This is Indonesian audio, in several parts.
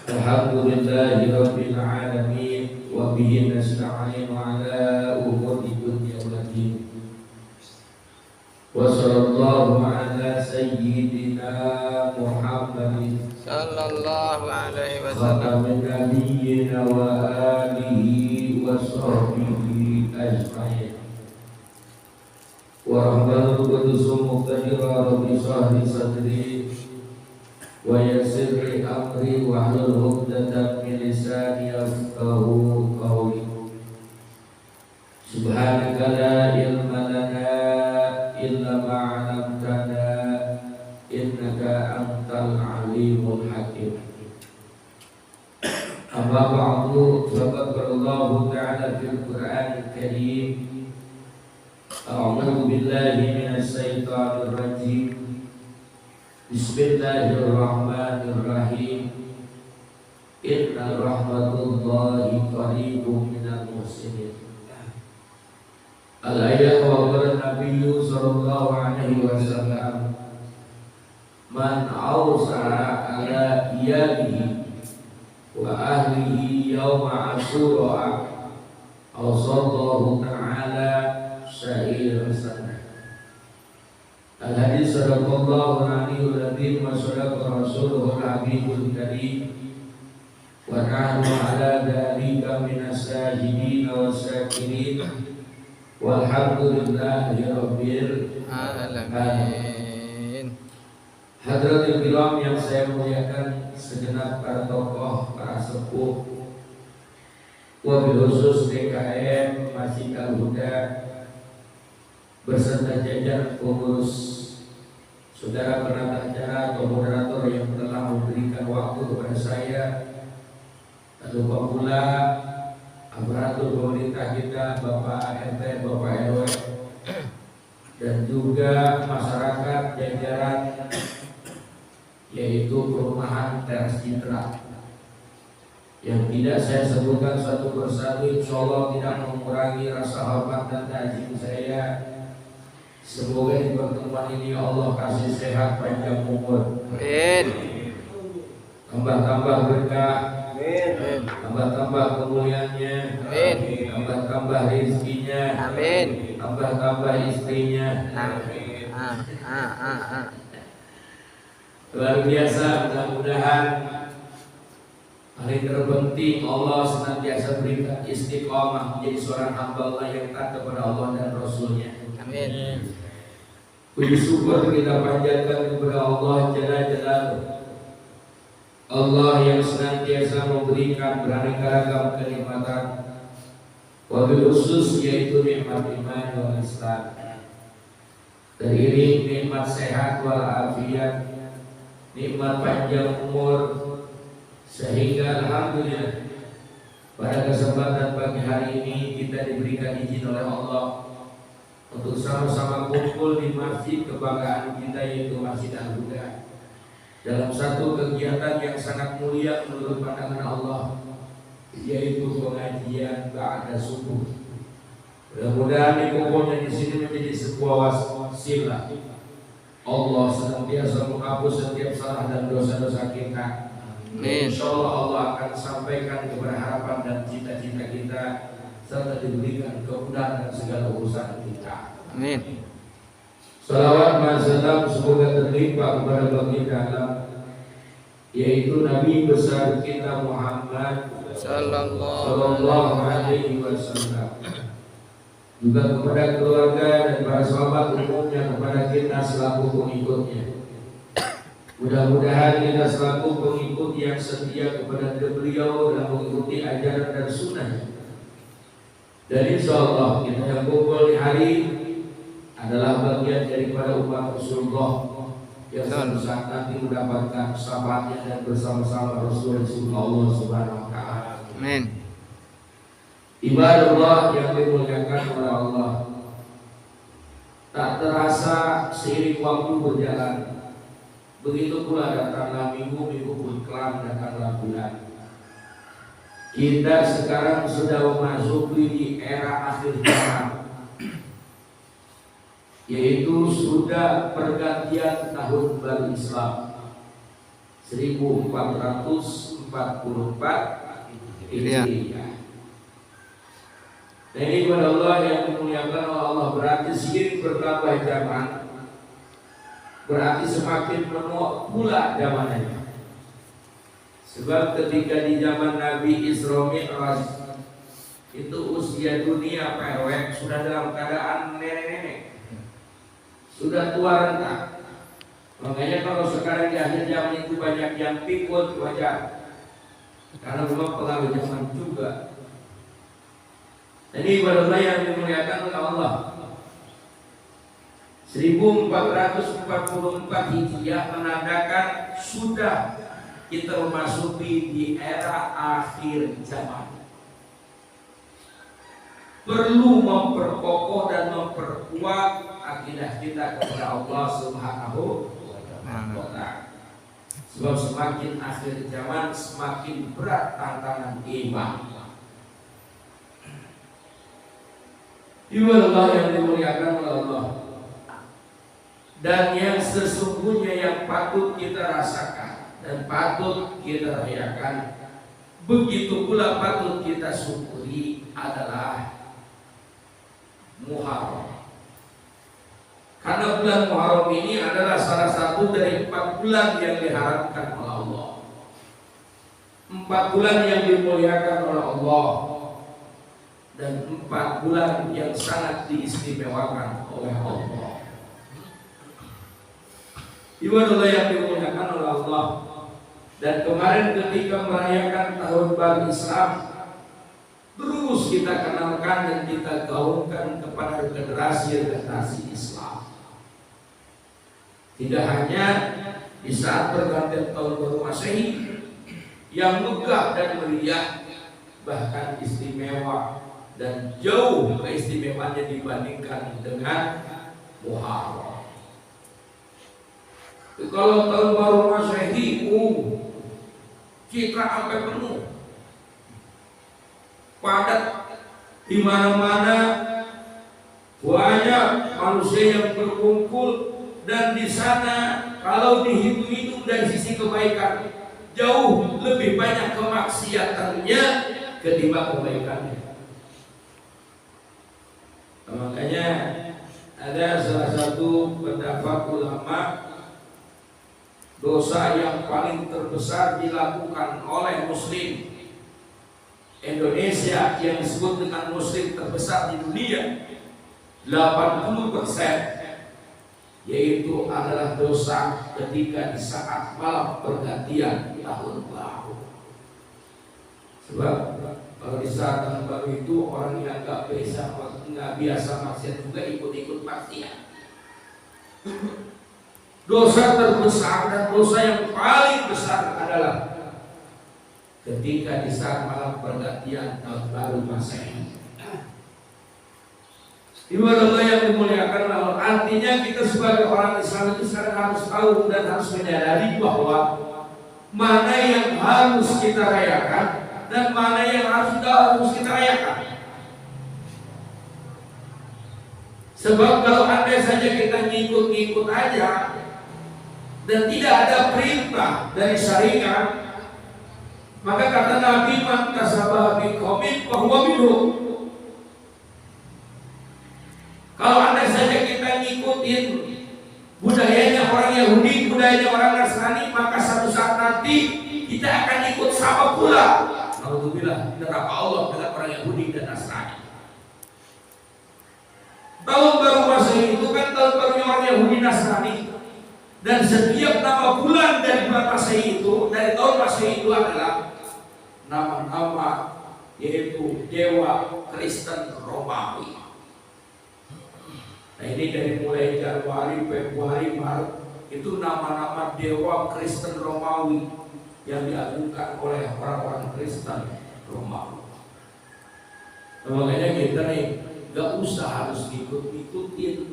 Alhamdulillahi rabbil alamin wa bihi nasta'inu ala umuri dunya wad din. Wa sallallahu ala sayyidina Muhammadin sallallahu alaihi wasallam khatamin nabiyyina wa alihi wa sahbihi ajma'in. Wa rahmatul qudus muqtadira rabbi shrah li sadri wa yassir li amri wa hlul 'uqdatam min lisani yafqahu qawli. Subhanaka la ilma lana illa ma 'allamtana innaka antal alimul hakim. Amma ba'du, faqala ta'ala fil Qur'anil Karim, a'udzu billahi minasy syaithanir rajim. Bismillahirrahmanirrahim. Inna rahmatullahi qaribun minal muhsinin. Al-ayat wa qala Nabiyyu sallallahu alaihi wasallam, man awsa'a ala iyalihi wa ahlihi yawma Ashura awsallahu ta'ala sa'ir sana. Al-hadis sadaqallahu alaihi wa sadaqa rasuluhu al-habibul karim wa nahnu ala dhalika minas sajidin wa syakirin walhamdulillahi rabbil alamin. Hadratul kiram yang saya muliakan, segenap para tokoh, para sepuh, wabil khusus DKM Masjid Al-Huda beserta jajaran pengurus, saudara penata acara atau moderator yang telah memberikan waktu kepada saya, lupa pula aparatur pemerintah kita, Bapak RT, Bapak RW, dan juga masyarakat jajaran yaitu perumahan Teras Citra yang tidak saya sebutkan satu persatu, insyaallah tidak mengurangi rasa hormat dan ta'zim saya. Semoga di pertemuan ini Allah kasih sehat panjang umur, amin. Tambah-tambah berkah, amin. Tambah-tambah kemuliaannya, amin. Tambah-tambah rezekinya, amin. Tambah-tambah istrinya, amin. Luar biasa, mudah-mudahan paling terpenting Allah senantiasa berikan istiqomah menjadi seorang hamba Allah yang taat kepada Allah dan Rasulnya. Amin. Puji syukur kita panjatkan kepada Allah Jalla Jalaluhu, Allah yang senantiasa memberikan beraneka ragam kenikmatan, wabil khusus yaitu nikmat iman wal Islam, terdiri nikmat sehat wal afiat, nikmat panjang umur, sehingga alhamdulillah pada kesempatan pagi hari ini kita diberikan izin oleh Allah untuk sama-sama kumpul di masjid kebanggaan kita yaitu Masjid Al-Huda dalam satu kegiatan yang sangat mulia menurut pandangan Allah, yaitu pengajian ba'da subuh. Mudah-mudahan dikumpulnya di sini menjadi sebuah wasilah Allah senantiasa menghapus setiap salah dan dosa-dosa kita. Insyaallah Allah akan sampaikan kepada harapan dan cita-cita kita serta diberikan kemudahan dan segala urusan kita. Amin. Salawat dan salam semoga terlimpah kepada baginda alam, yaitu Nabi besar kita Muhammad sallallahu alaihi wasallam, juga kepada keluarga dan para sahabat umumnya, kepada kita selaku pengikutnya. Mudah-mudahan kita selaku pengikut yang setia kepada beliau dan mengikuti ajaran dan sunnahnya. Dan insyaallah kita yang kumpul di hari adalah bagian daripada umat Rasulullah yang suatu saat nanti mendapatkan syafaatnya dan bersama-sama Rasulullah Allah Subhanahu wa taala. Amin. Ibadallah yang dimuliakan oleh Allah, tak terasa seiring waktu berjalan, begitu pula datanglah minggu pun kelam datanglah bulan. Kita sekarang sudah memasuki di era akhir zaman, yaitu sudah pergantian tahun baru Islam 1442 Hijriah. Nah ini kepada Allah yang dimuliakan oleh Allah, berarti seiring bertambah zaman, berarti semakin menua pula zamannya. Sebab ketika di zaman Nabi Isra Mi'raj itu usia dunia pewek sudah dalam keadaan nenek-nenek, sudah tua renta. Makanya kalau sekarang di akhir zaman itu banyak yang pikun wajar, karena memang pengaruh zaman juga. Ini ibadah yang dimuliakan oleh Allah. 1444 Hijriah menandakan sudah kita memasuki di era akhir zaman. Perlu memperkokoh dan memperkuat akidah kita kepada Allah Subhanahu wa Ta'ala. Sebab semakin akhir zaman semakin berat tantangan iman. Ibadah yang dimuliakan oleh Allah. Dan yang sesungguhnya yang patut kita rasakan dan patut kita rayakan, begitu pula patut kita syukuri adalah Muharram. Karena bulan Muharram ini adalah salah satu dari 4 bulan yang diharapkan oleh Allah, 4 bulan yang dimuliakan oleh Allah, dan 4 bulan yang sangat diistimewakan oleh Allah. Ibadah yang dimuliakan oleh Allah. Dan kemarin ketika merayakan tahun baru Islam, terus kita kenalkan dan kita gaungkan kepada generasi Islam. Tidak hanya di saat pergantian tahun baru Masehi yang megah dan meriah, bahkan istimewa dan jauh keistimewaannya dibandingkan dengan Muharram. Kalau tahun baru Masehi, citra sampai penuh, padat di mana-mana, banyak manusia yang berkumpul, dan di sana kalau dihitung-hitung dari sisi kebaikan jauh lebih banyak kemaksiatannya ketimbang kebaikannya. Makanya ada salah satu pendapat ulama, dosa yang paling terbesar dilakukan oleh Muslim Indonesia yang disebut dengan Muslim terbesar di dunia, 80%, yaitu adalah dosa ketika di saat malam pergantian tahun baru. Sebab kalau di saat tahun baru itu orang yang nggak biasa maksiat juga ikut-ikut maksiat. Dosa terbesar dan dosa yang paling besar adalah ketika di saat malam pergantian tahun baru Masehi. Ibadah Allah yang dimuliakan Allah. Artinya kita sebagai orang Islam itu sekarang harus tahu dan harus menyadari bahwa mana yang harus kita rayakan dan mana yang harus kita rayakan. Sebab kalau andai saja kita ngikut-ngikut aja dan tidak ada perintah dari syariat, maka kata Nabi, man tasabbaha biqaumin fahuwa minhum. Kalau andai saja kita ngikutin budayanya orang Yahudi, budayanya orang Nasrani, maka satu saat nanti kita akan ikut sama pula. Alhamdulillah, neraka Allah dengan orang Yahudi dan Nasrani. Tahun baru Masehi itu kan tahun barunya orang Yahudi Nasrani. Dan setiap nama bulan dari bulan Masehi itu, dari tahun Masehi itu adalah nama-nama, yaitu dewa Kristen Romawi. Nah ini dari mulai Januari, Februari, Maret, itu nama-nama dewa Kristen Romawi yang diagungkan oleh orang-orang Kristen Romawi. Nah, makanya kita nih gak usah harus ngikut-ngikutin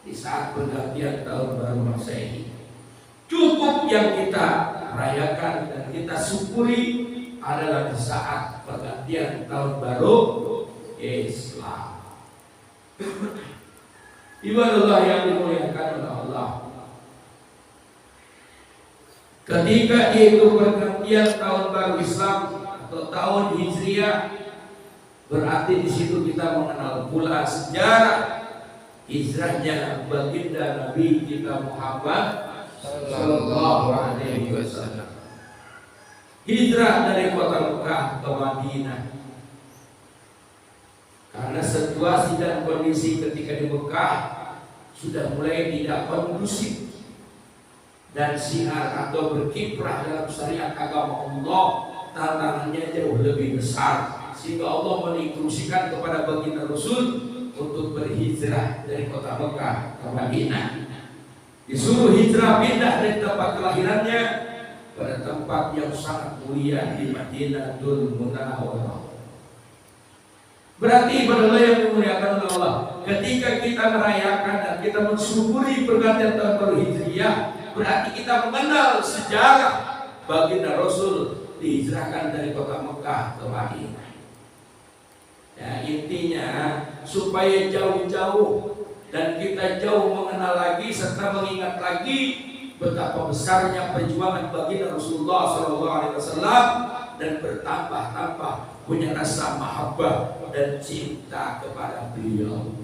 di saat pergantian tahun baru Masehi. Cukup yang kita rayakan dan kita syukuri adalah di saat pergantian tahun baru Islam. Ibadah yang dimuliakan oleh Allah. Ketika itu pergantian pergantian tahun baru Islam atau tahun Hijriah, berarti di situ kita mengenal pula sejarah hijrahnya baginda Nabi kita Muhammad sallallahu alaihi wasallam. Hijrah dari kota Mekah ke Madinah. Karena situasi dan kondisi ketika di Mekah sudah mulai tidak kondusif, dan siar atau berkiprah dalam syariat agama Allah tantangannya jauh lebih besar, sehingga Allah menginstruksikan kepada baginda Rasul untuk berhijrah dari kota Mekah ke Madinah. Disuruh hijrah pindah dari tempat kelahirannya pada tempat yang sangat mulia di Madinatul Munawwarah. Berarti pada yang dimuliakan Allah, ketika kita merayakan dan kita mensyukuri pergantian tahun baru Hijriah, berarti kita mengenal sejarah baginda Rasul dihijrahkan dari kota Mekah ke Madinah. Ya, intinya supaya jauh-jauh dan kita jauh mengenal lagi serta mengingat lagi betapa besarnya perjuangan baginda Rasulullah SAW dan bertambah-tambah punya rasa mahabbah dan cinta kepada beliau.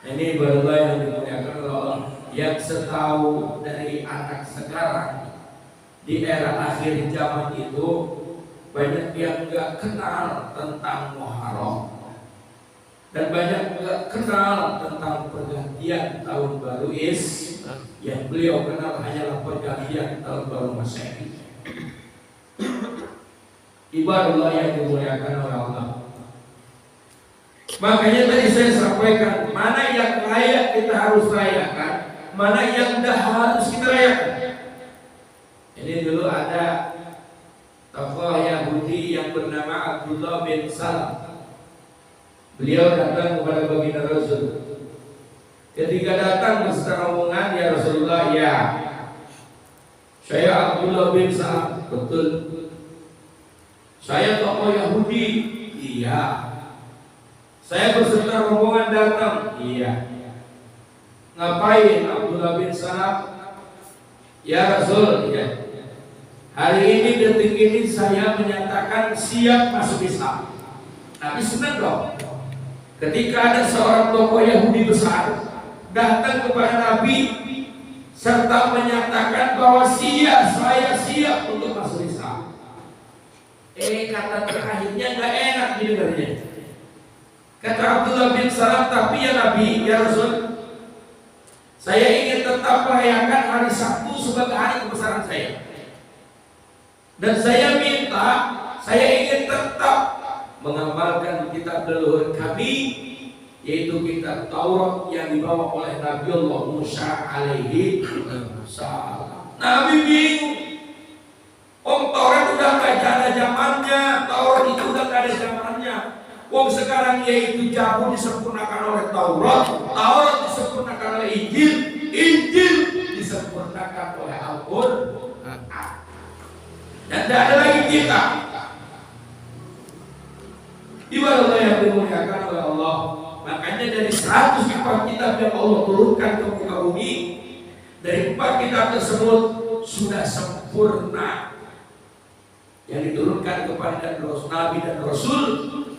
Ini barulah yang dimuliakan Allah, yang setahu dari anak sekarang di era akhir zaman itu banyak yang nggak kenal tentang Muharram dan banyak nggak kenal tentang pergantian tahun baru yang beliau kenal hanyalah pergantian tahun baru Masehi. Ibadullah yang dimuliakan oleh Allah. Makanya tadi saya sampaikan, mana yang layak kita harus rayakan, mana yang dah harus kita rayakan. Ini dulu ada tokoh Yahudi yang bernama Abdullah bin Salam. Beliau datang kepada baginda Rasul. Ketika datang beserta rombongan, ya Rasulullah, ya saya Abdullah bin Salam. Betul. Saya tokoh Yahudi. Iya. Saya beserta rombongan datang. Iya. Ngapain Abdullah bin Salam? Ya Rasul, ya. Hari ini detik ini saya menyatakan siap masuk Islam. Nabi senang dong. Ketika ada seorang tokoh Yahudi besar datang kepada Nabi serta menyatakan bahwa saya siap untuk masuk Islam. Kata terakhirnya nggak enak didengarnya. Kata Abdullah bin Salam, tapi ya Nabi, ya Rasul, saya ingin tetap merayakan hari Sabtu sebagai hari kebesaran saya. Dan saya minta, saya ingin tetap mengamalkan kitab leluhur kami, yaitu kitab Taurat yang dibawa oleh Nabi Allah Musa alaihi salam. Nabi bingung. Taurat udah gak ada zamannya, Taurat itu udah gak ada zamannya. Sekarang yaitu jauh disempurnakan oleh Taurat, Taurat disempurnakan oleh Injil, Injil disempurnakan oleh Al-Qur'an. Dan tidak ada lagi kita. Ibadallah yang dimuliakan oleh Allah. Makanya dari 104 kitab yang Allah turunkan ke muka bumi, dari 4 kitab tersebut sudah sempurna yang diturunkan kepada Nabi dan Rasul,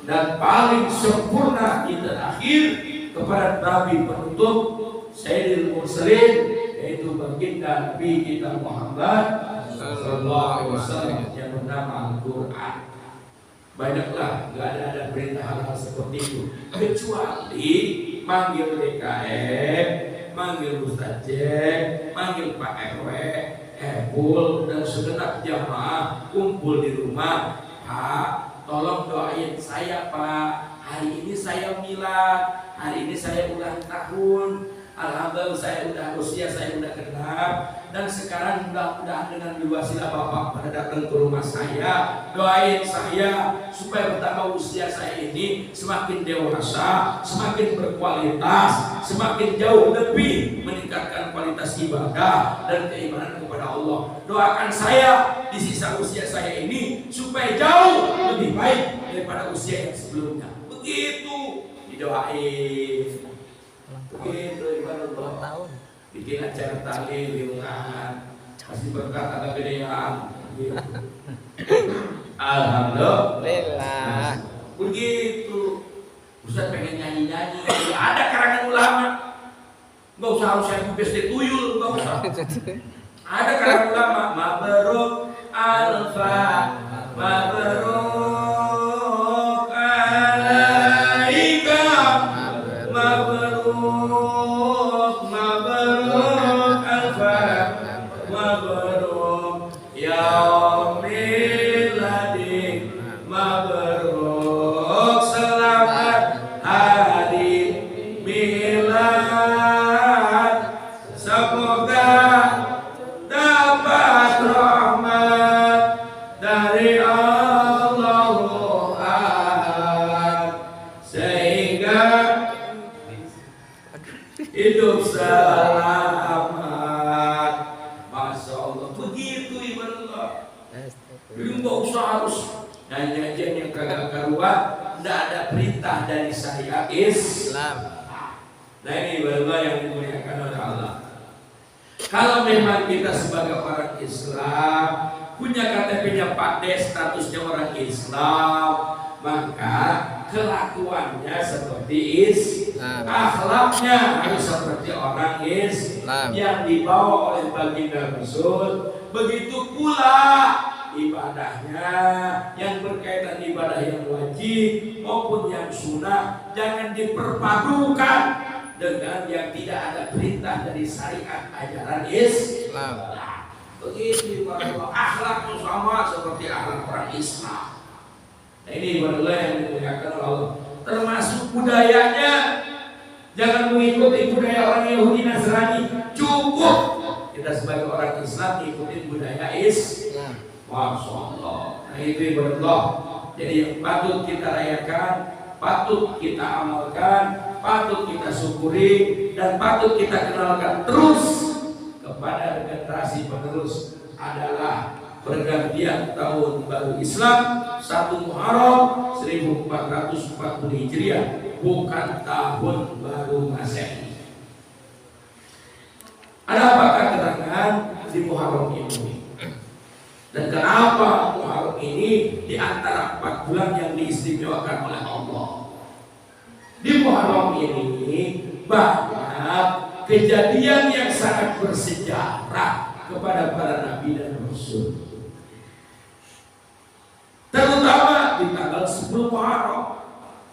dan paling sempurna di terakhir kepada Nabi penutup Sayyidil Mursalin, yaitu baginda Nabi kita Muhammad sallallahu alaihi wasallam yang bernama Al-Qur'an. Banyaklah, nggak ada berita hal-hal seperti itu, kecuali manggil DKM, manggil Ustaz Jack, manggil Pak RW, kumpul dan segenap jamaah kumpul di rumah. Pak, tolong doain saya Pak, hari ini saya milad, hari ini saya ulang tahun, alhamdulillah saya udah usia saya udah genap, dan sekarang mudah-mudahan dengan wasilah Bapak pada datang ke rumah saya, doain saya supaya bertambah usia saya ini semakin dewasa, semakin berkualitas, semakin jauh lebih meningkatkan kualitas ibadah dan keimanan kepada Allah. Doakan saya di sisa usia saya ini supaya jauh lebih baik daripada usia yang sebelumnya. Begitu didoain. Begitu ibadah tahun. Bikin acara tahlil di rumah. kasih berkat agak gedean. Gitu. Alhamdulillah. Begitu. Ustaz pengen nyanyi-nyanyi. Ada karangan ulama. Nggak usah harus saya besti tuyul, nggak usah. Ada karangan ulama. Mabruk alfa, mabruk alaika, mabruk, mabruk alfa, mabruk yaumiladi, mabruk selamat hari milad, semoga dapat rahmat dari Allahu Ahad sehingga hidup selamat. Masya Allah, begitu ibaratnya. Jadi nggak usah harus nyanyi-nyanyian yang kagak karuan. Tidak ada perintah dari syariat Islam. Nah ini ibaratnya yang dimuliakan oleh Allah. Kalau memang kita sebagai orang Islam punya KTP-nya Pak Des, statusnya orang Islam, maka kelakuannya seperti Islam, akhlaknya harus seperti orang Islam yang dibawa oleh baginda Rasul. Begitu pula ibadahnya, yang berkaitan ibadah yang wajib maupun yang sunnah, jangan diperpadukan dengan yang tidak ada perintah dari syariat ajaran Islam. Begitu akhlaknya sama seperti akhlak orang Islam. Nah ini adalah yang dimuliakan Allah. Termasuk budayanya, jangan mengikuti budaya orang Yahudi Nasrani. Cukup kita sebagai orang Islam ikuti budaya Islam. Masya Allah. Nah itu ibaratullah. Jadi yang patut kita rayakan, patut kita amalkan, patut kita syukuri, dan patut kita kenalkan terus kepada generasi penerus adalah pergantian tahun baru Islam 1 Muharram 1440 Hijriah, bukan tahun baru Masehi. Ada apa keterangan di Muharram ini? Dan kenapa Muharram ini di antara 4 bulan yang diistimewakan oleh Allah? Di Muharram ini banyak kejadian yang sangat bersejarah kepada para nabi dan rasul. Terutama di tanggal 10 Muharram.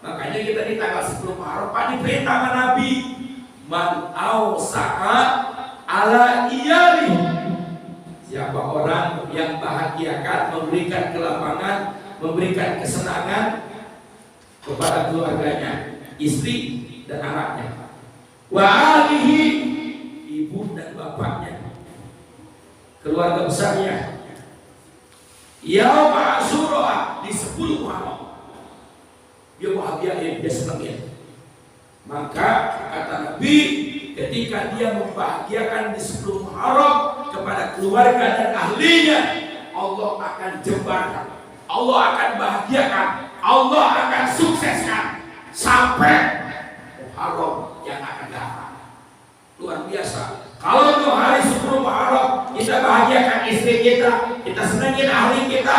Makanya kita di tanggal 10 Muharram Pak diperintah Nabi, man ausa'a ala iyali. Siapa orang yang bahagiakan, memberikan kelapangan, memberikan kesenangan kepada keluarganya, istri dan anaknya, wa alihi, ibu dan bapaknya, keluarga besarnya, yaum Asyura di 10 Muharram, dia bahagia, dia senang. Maka kata Nabi, ketika dia membahagiakan di 10 Muharram kepada keluarga dan ahlinya, Allah akan jembatkan, Allah akan bahagiakan, Allah akan sukseskan sampai Muharram yang akan datang. Luar biasa. Kalau di hari 10 Muharram kita bahagiakan istri kita, kita senangin ahli kita,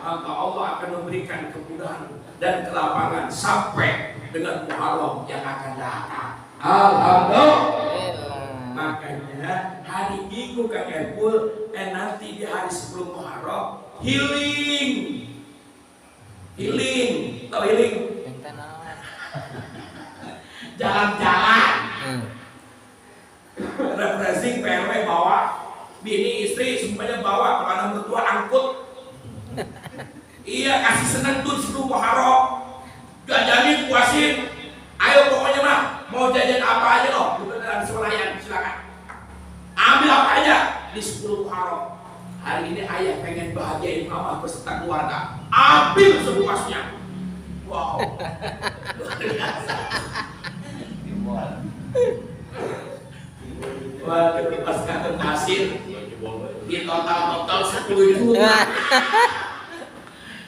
maka Allah akan memberikan kemudahan dan kelapangan sampai dengan Muharram yang akan datang. Alhamdulillah. Makanya hari Minggu Kang Epul nanti di hari 10 Muharram healing. Tahu healing? Jalan-jalan. Refreshing, PRW bawa, bini istri semuanya bawa, kalau anak mertua angkut. Iya, kasih senang tuh 10 Muharram. Jajanin, puasin. Ayo pokoknya mah, mau jajan apa aja loh, bukan dalam swalayan, silakan. Ambil apa aja di 10 Muharram. Hari ini ayah pengen bahagiain mama beserta keluarga. Ambil sepuasnya. Wow. Luar biasa. Waduh, pas kantor pasir di total 10 juta.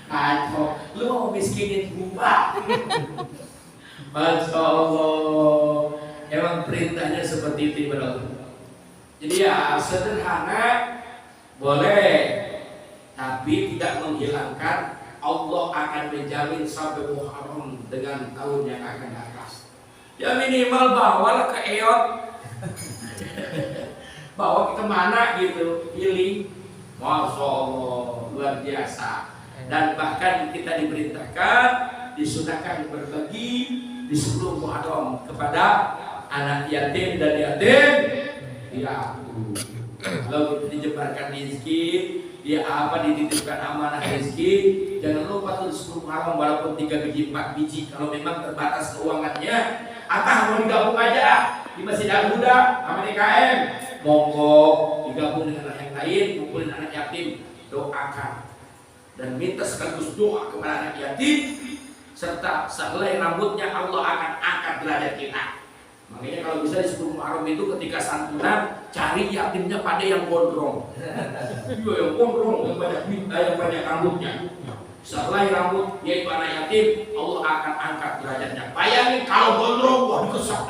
Kacau, lu mau miskinin gua. Masya Allah. Emang perintahnya seperti itu, bro. Jadi ya sederhana, boleh, tapi tidak menghilangkan Allah akan menjamin sampai Muharram dengan tahun yang akan datang. Ya minimal bawalah ke EOT, bawa kemana gitu, pilih. Masya Allah, luar biasa. Dan bahkan kita diperintahkan, disunahkan berbagi di 10 Muharram kepada anak yatim dan yatim piatu. Kalau dijebarkan rezeki, dia dititipkan amanah rezeki, jangan lupa tuh 10 Muharram walaupun 3 biji 4 biji kalau memang terbatas keuangannya. Atau mau digabung aja di Masjid Al-Huda sama DKM, monggo digabung dengan yang lain, kumpulin anak yatim, doakan dan minta sekaligus doa kepada anak yatim, serta sehelai rambutnya Allah akan angkat derajat kita. Makanya kalau bisa di 10 Muharram itu ketika santunan, cari yatimnya pada yang gondrong. Iya yang gondrong, yang banyak rambutnya. Sehelai rambut yaitu anak yatim, Allah akan angkat derajatnya. Bayangin kalau gondrong, wah dikesok.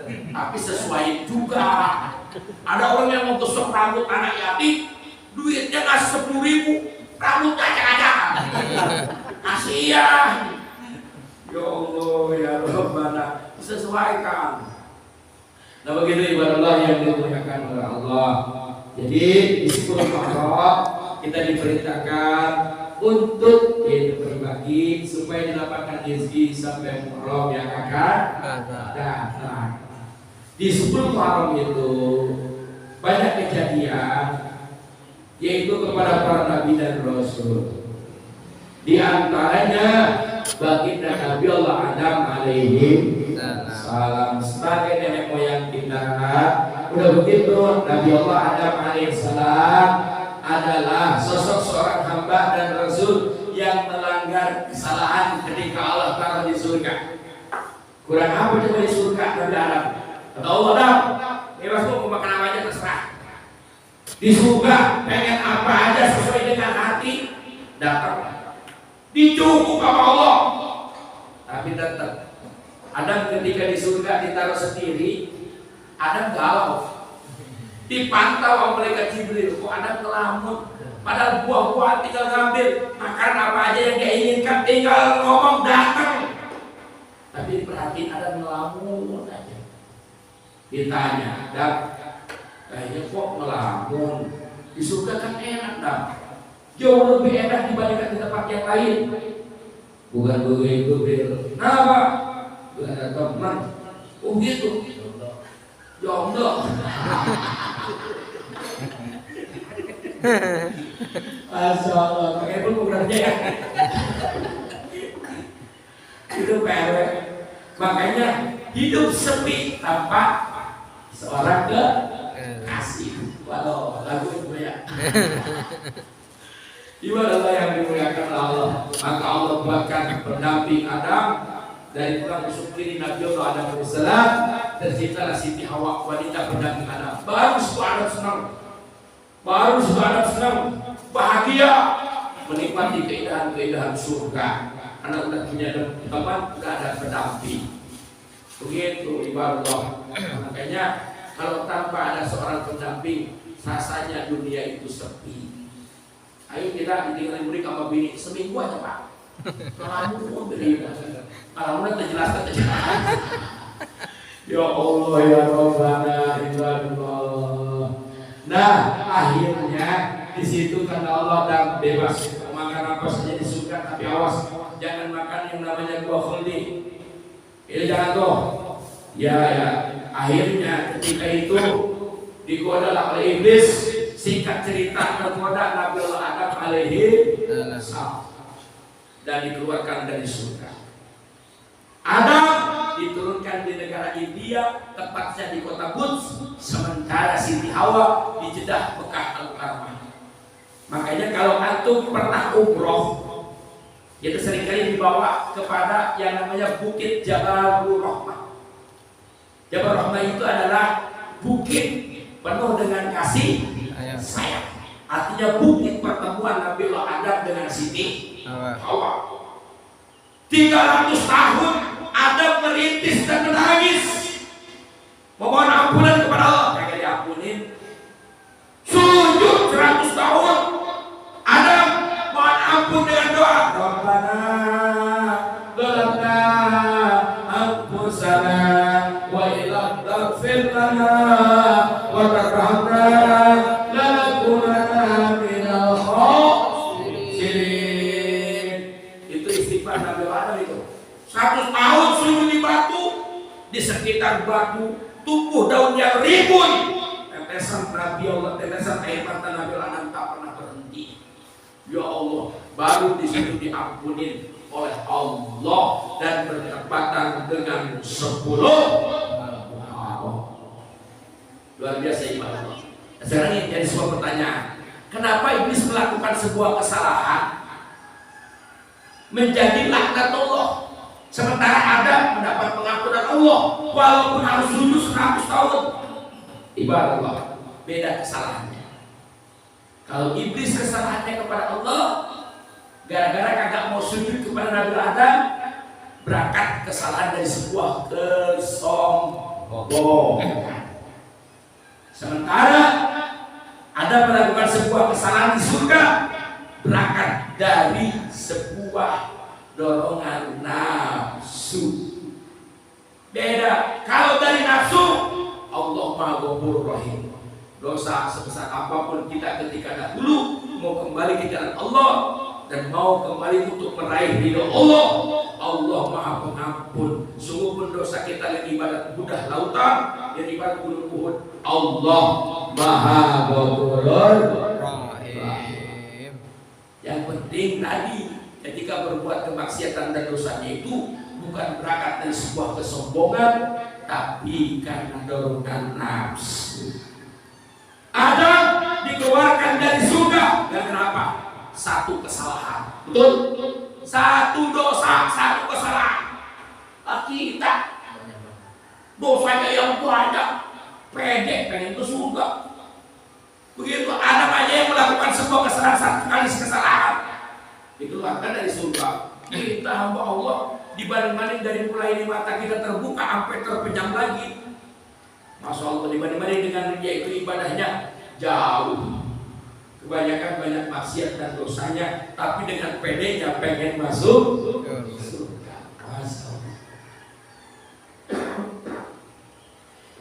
Tapi sesuai juga. Ada orang yang mau kesok rambut anak yatim, duitnya ngasih 10.000, rambutnya acak-acakan. Kasihan. Ya Allah ya Rabbana, sesuaikan. Nah begitu ibadah Allah yang dimuliakan oleh Allah. Jadi di 10 Muharram kita diperintahkan untuk berbagi supaya didapatkan rezeki sampai Muharram yang akan datang. Di 10 Muharram itu banyak kejadian, yaitu kepada para nabi dan rasul. Di antaranya baginda Nabi Allah Adam alaihi salam sebagai nenek moyang kita. Udah begitu Nabi Allah Adam alaihi salam adalah sosok seorang hamba dan rasul yang melanggar kesalahan ketika Allah taruh di surga. Kurang apa coba di surga Nabi Adam? Kata Allah, Adam, bebas mau makan apa aja terserah. Di surga pengen apa aja sesuai dengan hati datang. Dicukup sama Allah. Tapi tetap Adam ketika di surga ditaruh sendiri, Adam galau. Dipantau sama malaikat Jibril, kok Adam ngelamun. Padahal buah-buahan tinggal ngambil, makan apa aja yang dia inginkan, tinggal ngomong datang. Tapi perhatiin Adam ngelamun aja. Ditanya, Adam, kayaknya kok ngelamun? Di surga kan enak, Adam. Jauh lebih enak dibandingkan di tempat yang lain. Bukan begitu, Bil. Kenapa? Gak ada teman. Oh gitu. Jomblo. Masya Allah. Pakai pun bukannya ya. Itu pewek. Makanya hidup sepi tanpa seorang kekasih. Waduh, lagu itu ya. Ibadah Allah yang dimuliakan Allah, maka Allah buatkan pendamping Adam dari tulang rusuk kiri Nabi Allah Adam alaihissalam, terciptalah Siti Hawa wanita pendamping Adam. Baru sebuah Adam senang, baru sebuah Adam senang, bahagia menikmati keindahan-keindahan surga. Karena udah punya teman, udah ada pendamping. Begitu ibadah Allah. Makanya kalau tanpa ada seorang pendamping, rasanya dunia itu sepi. Ayo kita ditinggalin murid sama bini seminggu aja Pak. Kalau beri, kalau udah terjelaskan. Ya Allah ya Rabbana illallah. Nah akhirnya di situ kata Allah dan bebas makan apa saja di surga, tapi awas jangan makan yang namanya buah khuldi. Ini jangan tuh. Ya. Akhirnya ketika itu digodalah oleh iblis. Singkat cerita tergoda Nabi Allah Adam alaihi salam dan dikeluarkan dari surga. Adam diturunkan di negara India, tepatnya di kota Buds, sementara Siti Hawa di Jeddah Mekah Al-Mukarramah. Makanya kalau antum pernah umroh, itu seringkali dibawa kepada yang namanya Bukit Jabalur Rahmah. Jabal Rahmah itu adalah bukit penuh dengan kasih sayang. Artinya bukit pertemuan Nabi Allah Adam dengan Siti Hawa. 300 tahun Adam merintis dan menangis, memohon ampunan kepada Allah, kagak diampunin. Sujud 100 tahun. Adam mohon ampun dengan doa. Rabbana zalamna anfusana wa illam taghfir lana wa tarhamna lanakunanna minal khasirin. Itu istighfar Nabi Adam itu. 100 tahun sembunyi batu, di sekitar batu tumbuh daun yang rimbun. Tetesan Nabi Allah, tetesan air mata Nabi Adam tak pernah berhenti. Ya Allah, baru di situ diampunin oleh Allah dan bertepatan dengan 10 luar biasa ibadah. Sekarang ini jadi sebuah pertanyaan. Kenapa iblis melakukan sebuah kesalahan menjadi laknat Allah, sementara Adam mendapat pengampunan Allah walaupun harus sujud 100 tahun? Ibadah Allah, beda kesalahannya. Kalau iblis kesalahannya kepada Allah, gara-gara kagak mau sujud kepada Nabi Adam, berangkat kesalahan dari sebuah kesombongan. Sementara Adam melakukan sebuah kesalahan di surga, berangkat dari sebuah dorongan nafsu. Beda. Kalau dari nafsu, Allah Maha Ghafurur Rahim. Dosa sebesar apapun kita ketika dahulu mau kembali ke jalan Allah dan mau kembali untuk meraih ridho Allah, Allah Maha Pengampun. Sungguh pun dosa kita yang ibadat budah lautan, yang ibadat gunung Uhud, Allah Maha Ghafurur Rahim. Yang penting tadi ketika berbuat kemaksiatan dan dosanya itu bukan berangkat dari sebuah kesombongan, tapi karena dorongan nafsu. Adam dikeluarkan dari surga dan kenapa? Satu kesalahan. Betul? Satu dosa, satu kesalahan. Kita dosanya yang banyak, pede pengen ke surga. Begitu Adam aja yang melakukan sebuah kesalahan, satu kali kesalahan, dikeluarkan dari surga. Kita hamba Allah dibanding-banding dari mulai ini mata kita terbuka sampai terpejam lagi. Masya Allah, dibanding-banding dengan dia itu ibadahnya jauh. Kebanyakan banyak maksiat dan dosanya, tapi dengan pedenya pengen masuk surga.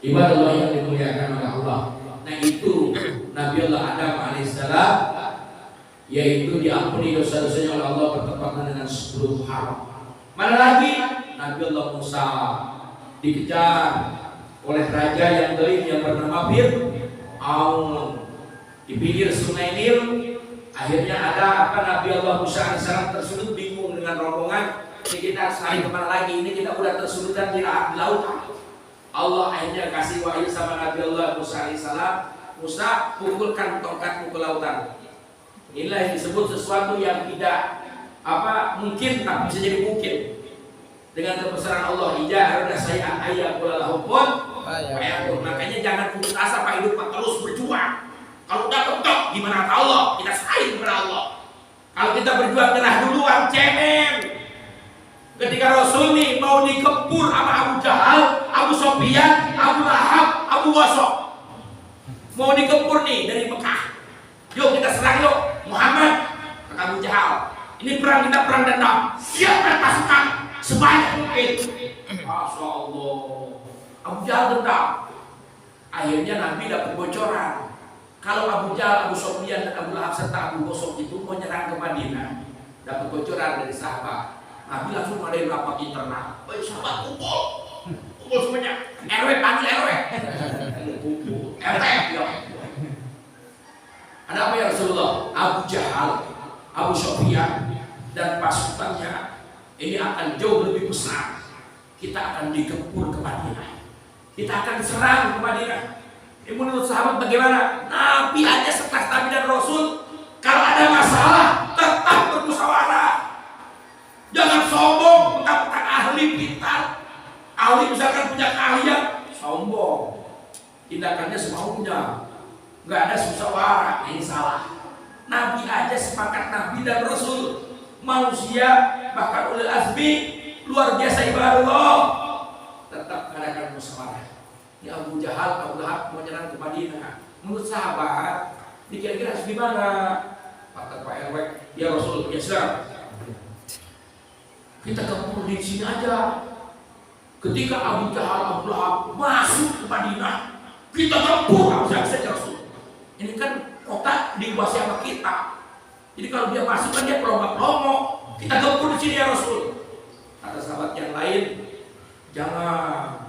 Ibadah Allah yang dimuliakan oleh Allah. Nah itu Nabi Allah Adam alaihissalam, yaitu diampuni dosa-dosanya oleh Allah bertepatan dengan 10 hal. Mana lagi? Nabi Allah Musa dikejar oleh raja yang zalim yang bernama Fir'aun di pinggir sungai Nil. Akhirnya ada Nabi Allah Musa alaihissalam tersudut bingung dengan rombongan. Ini kita selain kemana lagi? Ini kita udah tersudutkan di laut. Allah akhirnya kasih wahyu sama Nabi Allah Musa alaihissalam. Musa, pukulkan tongkatmu ke lautan. Inilah yang disebut sesuatu yang tidak mungkin, tapi bisa jadi mungkin. Dengan kebesaran Allah, ija arada say'an ayyakula lahu kun fayakun. Makanya jangan putus asa Pak hidup, Pak, terus berjuang. Kalau udah mentok gimana kata Allah? Kita serahin kepada Allah. Kalau kita berjuang nyerah duluan, cemen. Ketika Rasul nih mau dikepur sama Abu Jahal, Abu Sofyan, Abu Lahab, Abu Wasok, mau dikepur nih dari Mekah. Yuk kita serang yuk Muhammad, kata Abu Jahal. Ini perang, kita perang dendam. Siapkan pasukan sebanyak mungkin. Masya Allah, Abu Jahal dendam. Akhirnya Nabi dapat bocoran kalau Abu Jahal, Abu Sofyan, dan Abu Lahab serta Abu Wasok itu mau nyerang ke Madinah. Dapat bocoran dari sahabat. Nabi langsung ngadain rapat internal. Baik sahabat, kumpul semuanya. RW panggil RW. Kumpul. RT. Ada apa ya Rasulullah? Abu Jahal, Abu Sofyan dan pasukannya ini akan jauh lebih besar. Kita akan dikepur ke Madinah. Kita akan serang ke Madinah. Ini menurut sahabat bagaimana? Nabi aja sekelas Nabi dan Rasul, kalau ada masalah tetap bermusyawarah. Jangan sombong, mentang-mentang ahli pintar, ahli misalkan punya keahlian, sombong. Tindakannya semaunya, nggak ada musyawarah, ini salah. Nabi aja sepakat Nabi dan Rasul, manusia bahkan ulil azmi luar biasa ibadah Allah, tetap mengadakan musyawarah. Ini Abu Jahal, Abu Lahab mau nyerang ke Madinah. Menurut sahabat, Ini kira-kira harus gimana? Kata Pak RW, ya Rasul, ya Islam. Kita gempur di sini aja. Ketika Abu Jahal, Abu Lahab masuk ke Madinah, kita gempur saja Rasul. Ini kan kota dikuasai sama kita. Jadi kalau dia masuk kan dia pelongo-pelongo. Kita gempur di sini ya Rasul. Kata sahabat yang lain, jangan.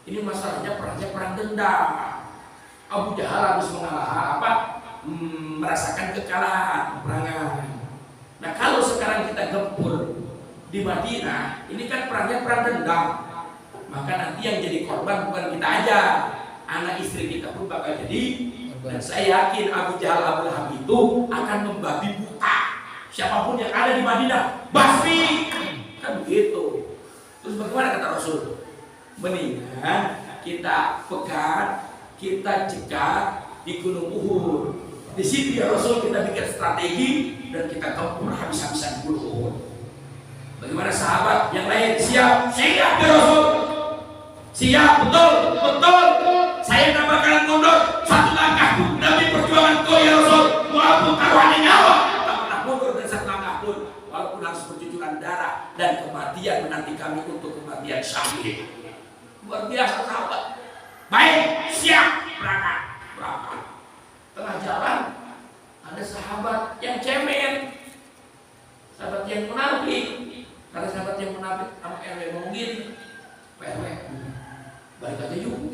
Ini masalahnya perang dendam. Abu Jahal harus merasakan kekalahan peperangan. Nah kalau sekarang kita gempur di Madinah, ini kan perang dendam. Maka nanti yang jadi korban bukan kita aja, anak istri kita pun bakal jadi. Dan saya yakin Abu Jahal, Abu Lahab itu akan membabi buta siapapun yang ada di Madinah, basmi. Kan begitu. Terus bagaimana kata Rasul? Mendingan kita pegat, kita cegat di Gunung Uhud. Di situ ya Rasul kita bikin strategi dan kita gempur habis-habisan Gunung Uhud. Bagaimana sahabat yang lain? Siap ya Rasul. Siap, betul. Saya tidak bakalan mundur satu langkah pun demi perjuangan kau ya Rasul. Walaupun taruhannya nyawa, tak pernah mundur dari satu langkah pun. Walaupun harus bercucuran darah dan kematian menanti kami untuk kematian syahid. Luar biasa sahabat. Baik, siap, berangkat. Tengah jalan ada sahabat yang cemen, sahabat yang munafik. Karena sahabat yang munafik sama RW ngomong gini, RW, balik aja yuk.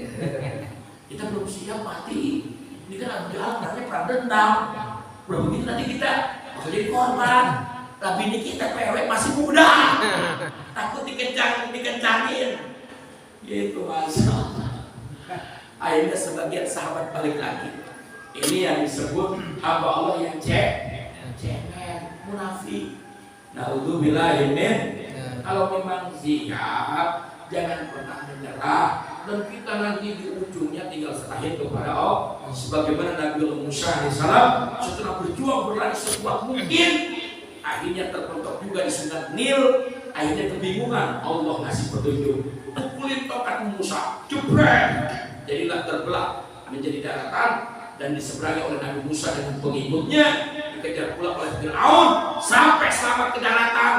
Kita belum siap mati. Ini kan Abu Jahal nanti perang dendam. Udah begitu nanti kita bakal jadi korban. Tapi ini kita RW masih muda, takut dikencangin. Gitu masalah. Akhirnya sebagian sahabat balik lagi. Ini yang disebut hamba Allah yang cemen, munafik. Naudzubillah min. Kalau memang siap, jangan pernah menyerah. Dan kita nanti di ujungnya tinggal serahin kepada Allah. Sebagaimana Nabi Musa alaihissalam setelah berjuang berlari sekuat mungkin, akhirnya terpentok juga di sungai Nil. Akhirnya kebingungan, Allah ngasih petunjuk. Pukulin tongkat Musa, jebret. Jadilah terbelah menjadi daratan dan diseberangi oleh Nabi Musa dengan pengikutnya, dikejar pula oleh Fir'aun sampai selamat ke daratan.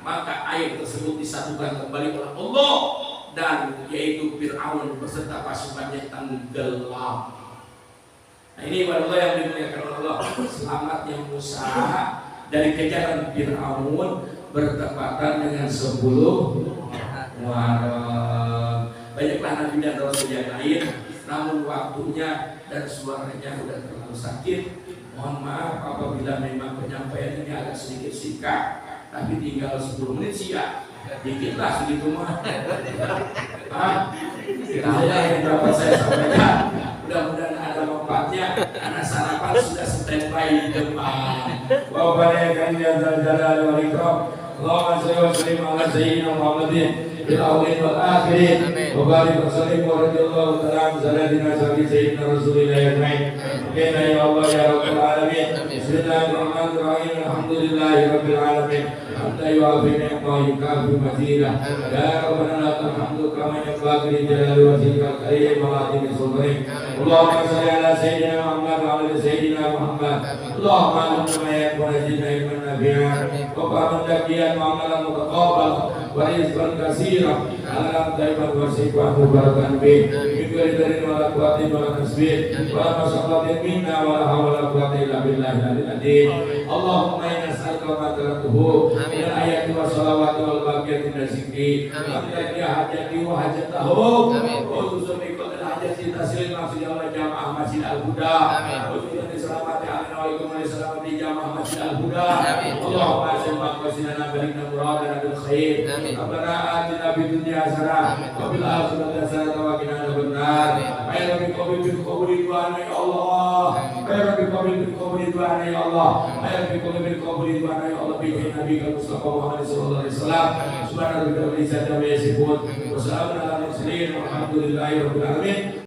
Maka air tersebut disatukan kembali oleh Allah dan yaitu Fir'aun beserta pasukannya tenggelam. Nah ini Allah yang dimuliakan oleh Allah. Selamatnya Musa dari kejaran Fir'aun bertepatan dengan 10 Muharram. Banyaklah Nabi dan Rasul yang lain, namun waktunya dan suaranya sudah terlalu sakit. Mohon maaf apabila memang penyampaian ini agak sedikit singkat, tapi tinggal 10 menit siap. Dikitlah segitu mah. Saya yang dapat saya sampaikan. Mudah-mudahan ada manfaatnya. Anak sarapan sudah standby di depan. Wa barakatuh ya jalal wal ikram. Allahumma shalli wa sallim ala sayyidina Muhammadin fil awwalin wal akhirin. Wa barik wa sallim wa radhiyallahu ta'ala an sayyidina Rasulillah ajma'in. Amin ya Allah ya rabbal alamin. Bismillahirrahmanirrahim. Alhamdulillahi rabbil alamin. Hamdan yu'afi ni'ma yukafi mazidah. Ya Rabbana lakal hamdu kama yanbaghi li jalali wajhikal karim wa azimi sultanik. Allahumma shalli ala sayyidina Muhammad wa ala sayyidina Muhammad. Allahumma allimna ma yanfa'una zidna ilman nafi'an wa fahman daqiyan wa amalan mutaqabbal wa rizqan katsiran ala tayyiban wa sifan mubarakan fi min ghairi wa la quwwata illa billah wa la masaqatin minna wa la hawla wa la quwwata illa billahil aliyyil azim. Allahumma inna nas'aluka ma taratuhu min ayati wa salawati wal baqiyati min zikri amin ya hajati wa hajatahu wa tuzmi qad hajati taslim masjid Allah jamaah masjid al-huda wa tuzmi salamati alaihi wa alaikum salamati jamaah masjid al-huda. Allahumma salli wa sallim balikna muradana bil khair. Rabbana atina fid dunya hasanah wa fil akhirati hasanah wa qina adzabannar. Ya Rabbi qabul du'ana ya Allah. Ya Rabbi qabul du'ana ya Allah. Ya Rabbi qabul du'ana ya Allah. Bi Nabi Mustafa Muhammad sallallahu alaihi wasallam. Subhana rabbika rabbil izzati amma yasifun wa salamun alal mursalin walhamdulillahi rabbil alamin.